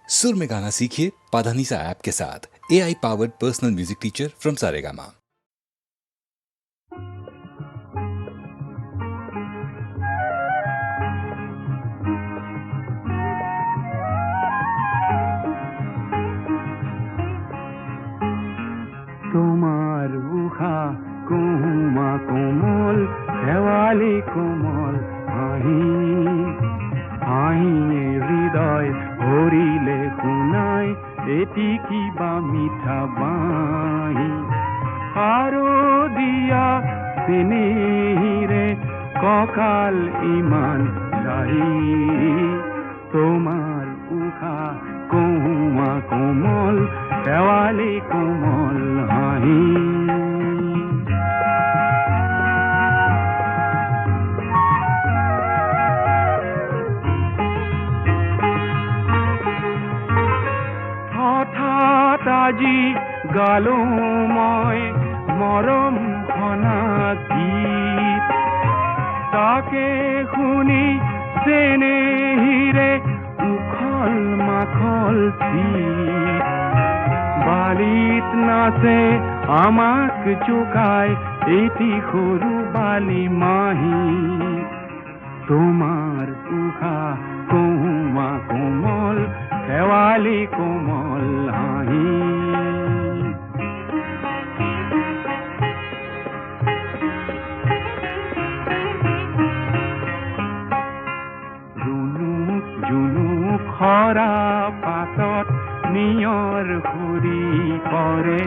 सुर में गाना सीखिए पाधानीसा ऐप के साथ। AI powered personal music teacher from Saregama. তোমার উহা কুমা কোমল শেৱালি কোমল হাঁহি হাঁহিয়ে হৃদয় ভৰিলে শুনাই এটি কিবা মিঠা বাঁহী আৰু দিয়া চেনেহিৰে কঁকাল ইমান লাহি তোমাৰ উশা কুমা কোমল শেৱালি কোমল হাঁহি হঠাৎ আজি গালো মই মৰম ঘনা গীত তাকে শুনি চেনেহিৰে উখল মাখল চিত বালিত নাচে আমাক চুকাই এটি সৰু বালি মাহি তোমাৰ উশা কুমা কোমল শেৱালি কোমল হাঁহি খৰা পাতত নিয়ৰ ঘূৰি পৰে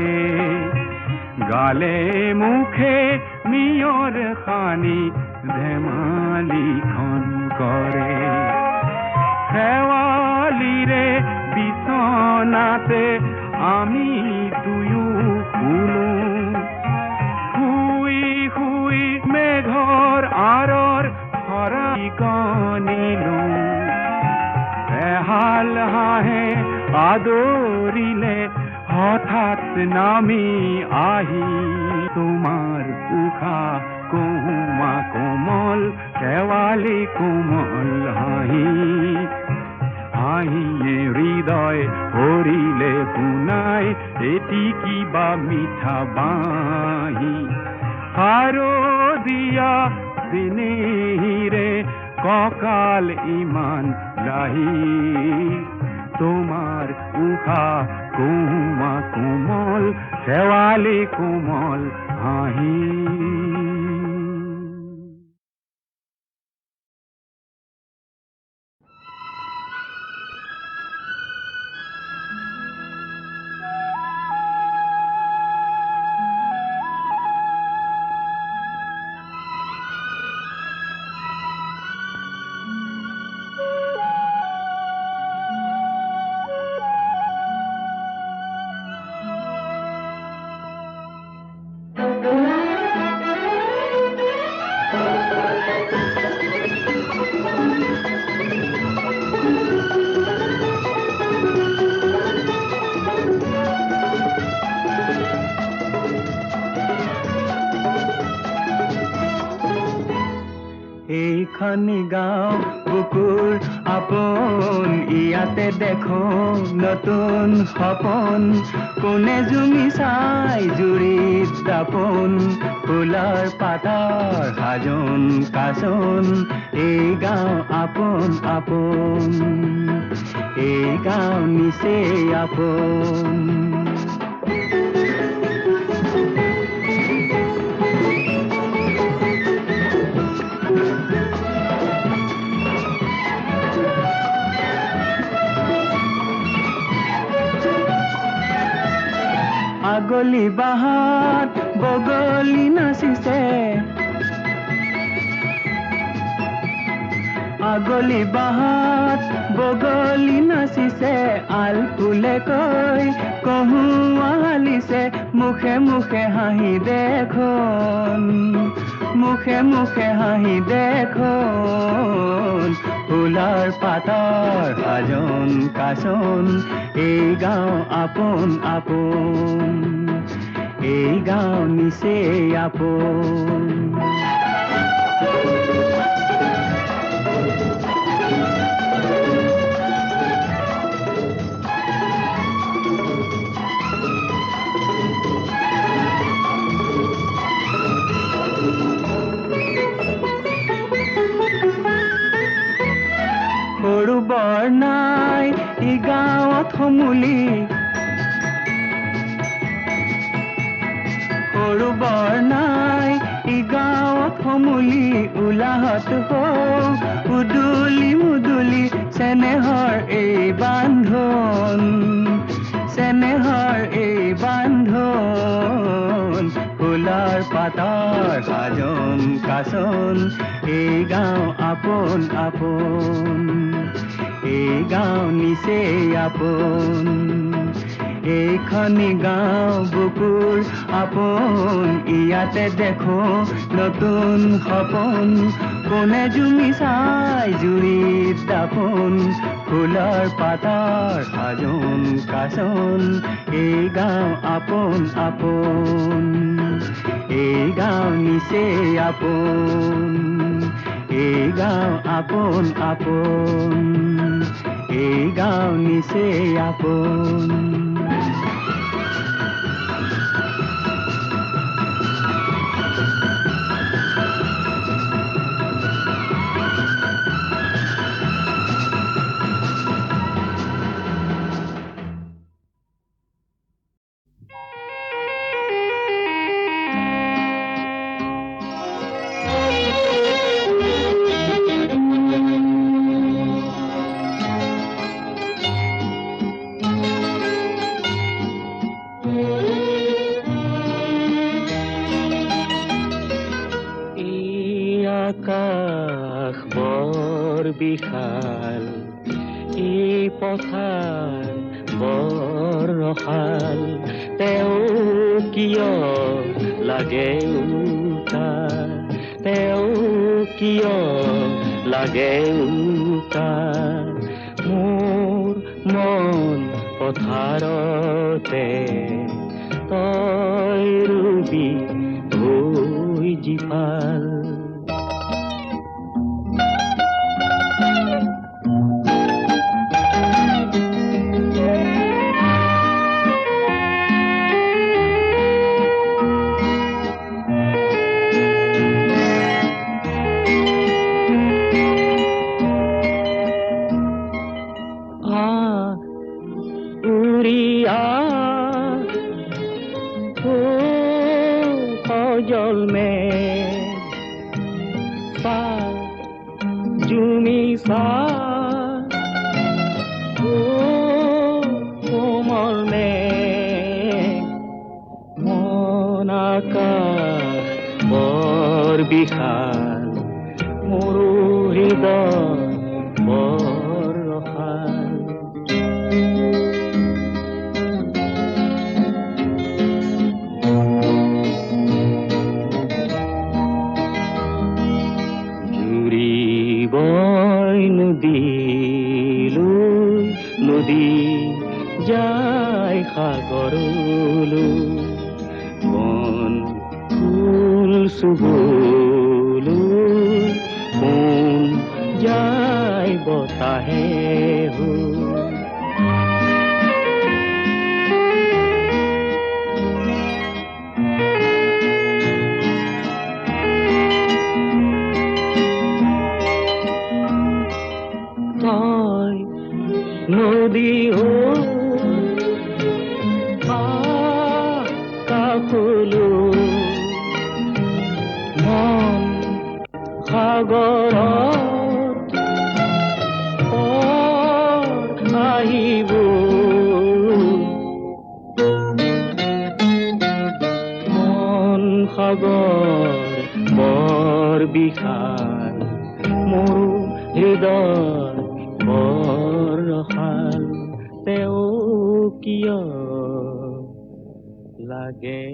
গালে মুখে নিয়ৰ সানি ধেমালিখন কৰে শেৱালিৰে বিচনাতে আমি দুয়ো শুনো শুই শুই মেঘৰ আঁৰৰ খৰালি গনিলো এহাল হাঁহে আদৰিলে হঠাৎ নামি আহি তোমাৰ উশা কুমা কোমল শেৱালি কোমল হাঁহি হাঁহিয়ে হৃদয় ভৰিলে শুনাই এটি কিবা মিঠা বাঁহী আৰু দিয়া চেনেহিৰে কঁকাল ইমান লাহি তোমাৰ উশা কুমা কোমল শেৱালি কোমল হাঁহি এইখনি গাঁও বুকুৰ আপোন ইয়াতে দেখো নতুন সপোন কোনে জুমি চাই জুৰিত দাপোন ফুলৰ পাতৰ সাজোন কাচোন এই গাঁও আপোন আপোন এই গাঁও নিচেই আপোন আগলি বাহাত বগলি নাচিছে আগলি বাহাত বগলি নাচিছে আল ফুলে কৈ কহুৱালিছে মুখে মুখে হাঁহি দেখোন মুখে মুখে হাঁহি দেখোন ফুলৰ পাতৰ সাজোন কাচোন এই গাঁও আপোন আপোন এই গাঁও নিচেই আপোন ই গাঁৱত সমূলি সৰু বৰ নাই ই গাঁৱত সমূলি উলাহত হওঁ উদুলি মুদুলি চেনেহৰ এই বান্ধন চেনেহৰ এই বান্ধন ফুলৰ পাতৰ সাজোন কাচোন এই গাঁও আপোন আপোন এই গাঁও নিচেই আপোন এইখনি গাঁও বুকুৰ আপোন ইয়াতে দেখো নতুন সপোন কোনে জুমি চাই জুৰিত দাপোন ফুলৰ পাতৰ সাজোন কাচোন এই গাঁও আপোন আপোন এই গাঁও নিচেই আপোন এই গাঁও আপোন আপোন এই গাঁও নিচেই আপোন আকাশ বৰ বিশাল এই পথাৰ বৰ ৰসাল তেওঁ কিয় লাগে উকা তেওঁ কিয় লাগে উকা মোৰ মন পথাৰতে তই ৰুবি হৈ জিফাল জলমে পা জুমি সা কোমল মে মন আকাশ বৰ বিশাল মোৰো হৃদয় বৰ ৰসাল নদী যায় সাগৰলৈ বন ফুল চুবলৈ কোন যায় বতাহে নদী কাকলো মন সাগৰত আহিব মন সাগৰ বৰ বিশাল মোৰ হৃদয় বৰ ৰসাল তেওঁ কিয় লাগে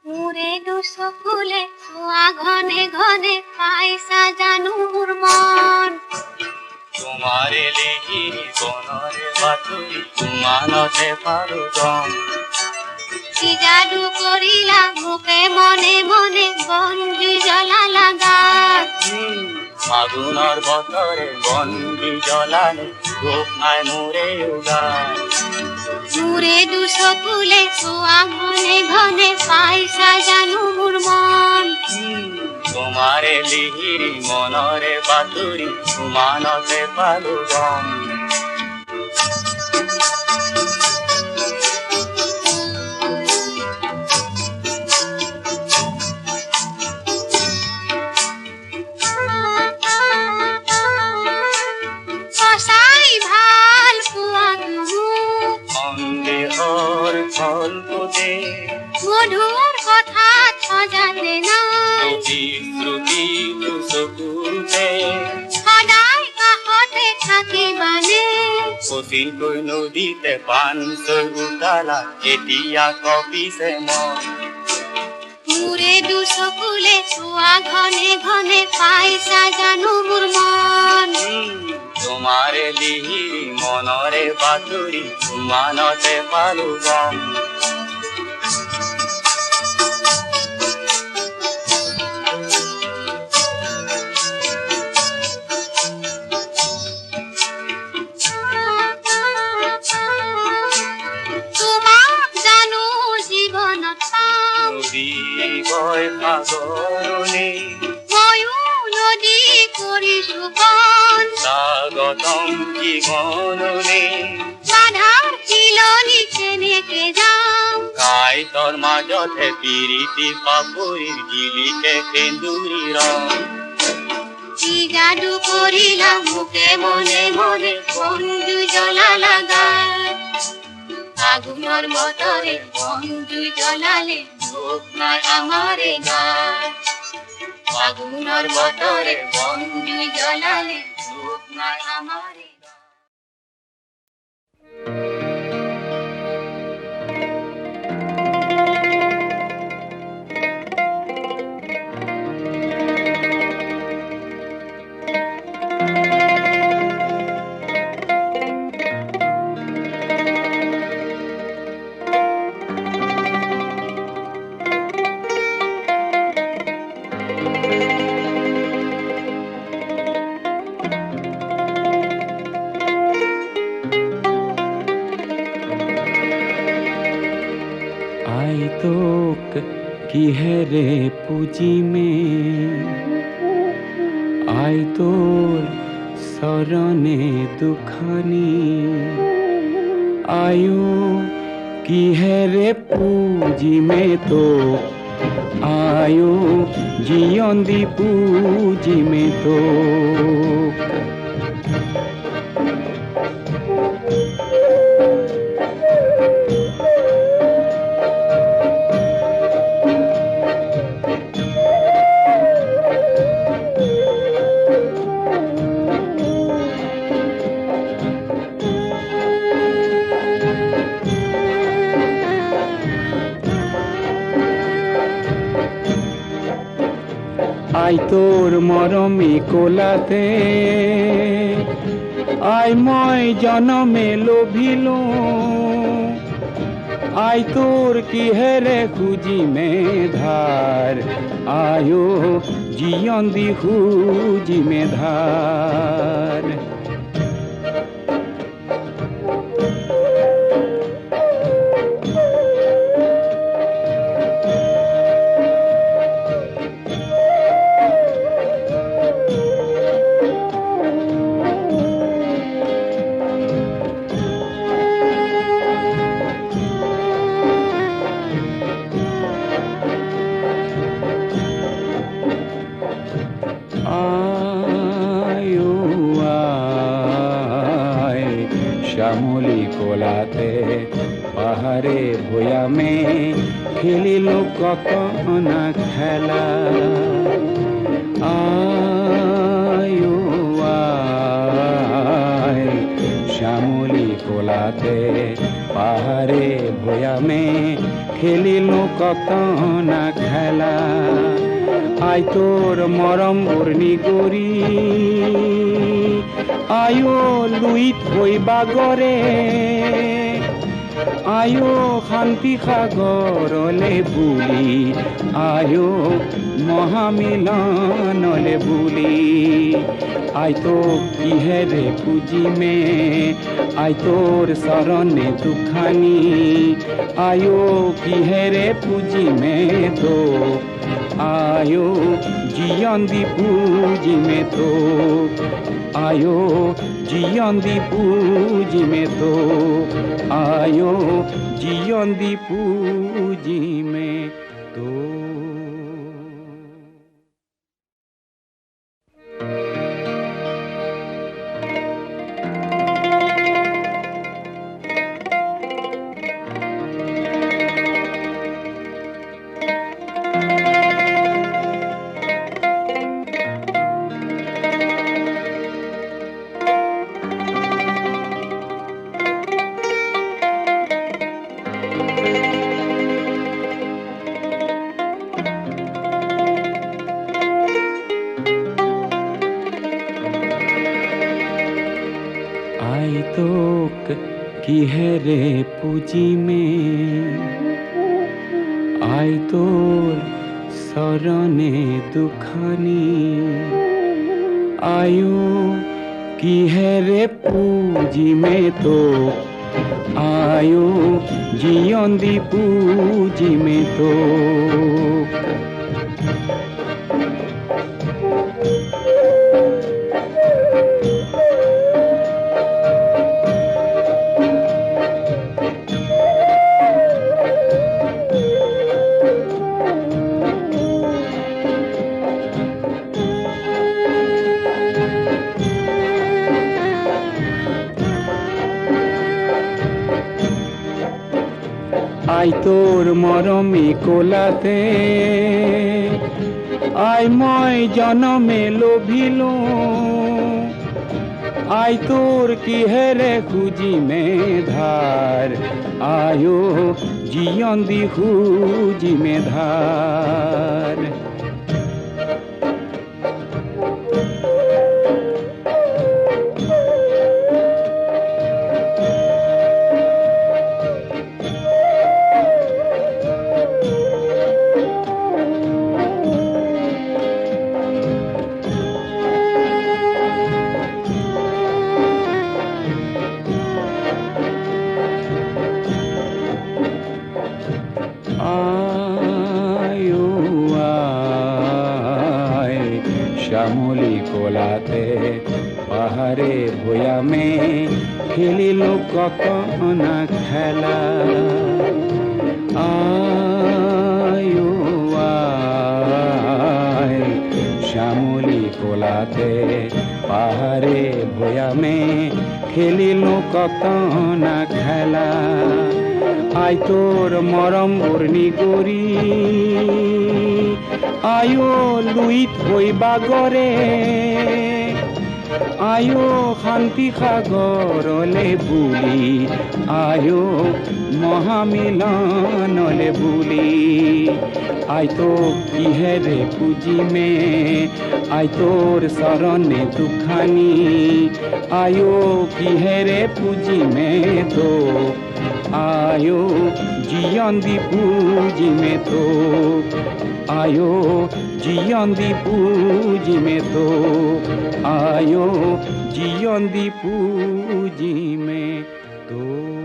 মোৰে দুচকুলে চোৱা ঘনে ঘনে পাইছা জানো মোৰ মন তোমাৰে লিহিৰি বনৰে বাতৰি তোমালতে পাৰো গম কি যাদু কৰিলা মোকে মনে মনে বন্দি জ্বলালা গাত ফাগুনৰ বতৰে বন্দি জ্বলালে দুখ নাই মোৰে উগাৰ মোৰে দুচকুলে চোৱা ঘনে ঘনে ঘনে পাইছা জানো মোৰ মন তোমাৰে লিহিৰি মনৰে বাতৰি তোমানতে পালো গম সঁচাই ভাল পোৱাটো মোক সন্দেহৰ ফল পোতে মধুৰ কথাত সজাতে নাই প্ৰতিশ্ৰুতিটো চকুতে সদায় কাষতে থাকিবানে কঠিনকৈ নদীতে পানচৈ উতালা এতিয়া কপিছে মন মোৰে দুচকুলে চোৱা ঘনে ঘনে পাইছা জানো মোৰ মন তোমাৰে লিহিৰি মনৰে বাতৰি তোমানতে পালো গম তোমাক জানো জীৱনত পাম নদী গৈ সাগৰলে ময়ো নদী কৰিছো কণ স্বাগতম জীৱনলে বাধাৰ চিলনি কেনেকে যাম কাইতৰ মাজতে পিৰিতি পাপৰিৰ জিলিকে সেন্দুৰী ৰং কি যাদু কৰিলা মোকে মনে মনে বন্ধু জ্বলালা গাত আগুনৰ বতৰে বন্ধু জ্বলালে দুখ নাই আমাৰে গাত আগুনৰ বতৰে বন্ধু জ্বলালে দুখ নাই আমাৰে গাত তোক কিহেৰে পুজিমে আই তোৰ চৰণে দুখনি আয়ো কিহেৰে পুজিমে তোক আয়ো জীয়ন্দি পুজিমে তোক আই তোৰ মৰমী কোলাতে আই মই জনমে লোভিলো আই তোৰ কিহেৰে খুজিমে ধাৰ আয়ো জীয়ন্দি খুজিমে ধাৰ শ্যামলী কোলাতে পাহাড়ে ভৈয়ামে খেলিলো কত না খেলা আয়ো আয় শ্যামলী কোলাতে পাহাড়ে ভৈয়ামে খেলিলো কত না খেলা আই তোর মরম বর্ণি গরি আয়ো লুইত হই বাগরে আয়ো শান্তি সাগৰলে বুলি আয়ো মহামিলনলে বুলি আইতো কিহেৰে পুজিমে আইতোৰ চৰণে দুখানি আয়ো কিহেৰে পুজিমে তো আয়ো জিয়ন্দি পুজিমে তো আয়ো জিয়ন্দি পুজিমে তো আয়ো জিয়ন্দি পুজিমে তো তোক কিহেৰে পুজিমে আই তোৰ চৰণে দুখানি আয়ো কিহেৰে পুজিমে তোক আয়ো জিয়ন্দি পুজিমে তোক আই তোৰ মৰমী কোলাতে আই মই জনমে লোভিলো আই তোৰ কিহেৰে খুজিমে ধাৰ আয়ো জিয়ন্দি খুজিমে ধাৰ শ্যামলী কোলাতে পাহাড়ে ভয়ামে খেলিলো কত না খেলা আয়ো আয় শ্যামলী কোলাতে পাহাড়ে ভয়ামে খেলিলো কত না খেলা আই তোর মরম বর্ণি করি আয়ো লুইত হই বাগরে আয়ো শান্তি সাগৰলে বুলি আয়ো মহামিলনলে বুলি আই তোক কিহেৰে পুজিমে আই তোৰ চৰণে দুখানি আয়ো কিহেৰে পুজিমে তোক আয়ো জিয়ন্দি পুজিমে তোক আয়ো জিয়ন্দি পুজিমে তোক আয়ো জিয়ন্দি পুজিমে তোক